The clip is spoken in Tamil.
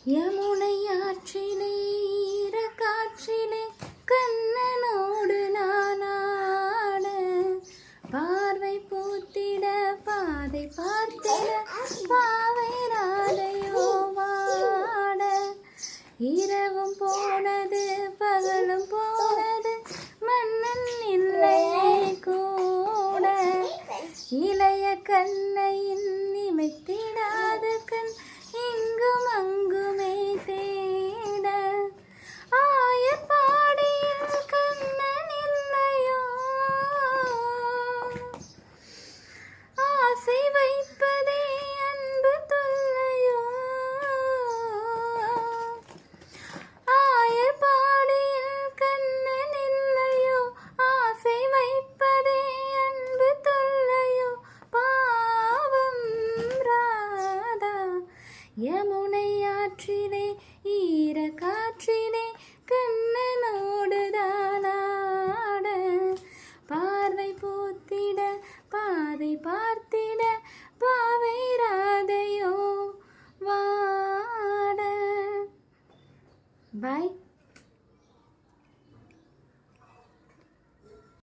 யமுனை ஆற்றிலே ஈரக்காற்றிலே கண்ணனோடு நானாட பார்வை பூத்திட பாதை பார்த்திட பாவை ராதையோ வாட இரவும் போனது பகலும் போனது மன்னன் இல்லையே கூட இளைய கண்ணையின் நிமைத்திடாத கண் இங்கும் அங்குமே தேட ஆயப்பாடியில் கண்ணன் இல்லையோ ஆசை வைப்பதே அன்பு தொல்லையோ ஆயப்பாடியில் கண்ணன் இல்லையோ ஆசை வைப்பதே அன்பு தொல்லையோ பாவம் ராதா யமுனை ஆற்றிலே ஈர காற்றிலே கண்ணனோடு தானாட பார்வை பூத்திட பாதை பார்த்திட பாவை ராதையோ வாட. பாய்.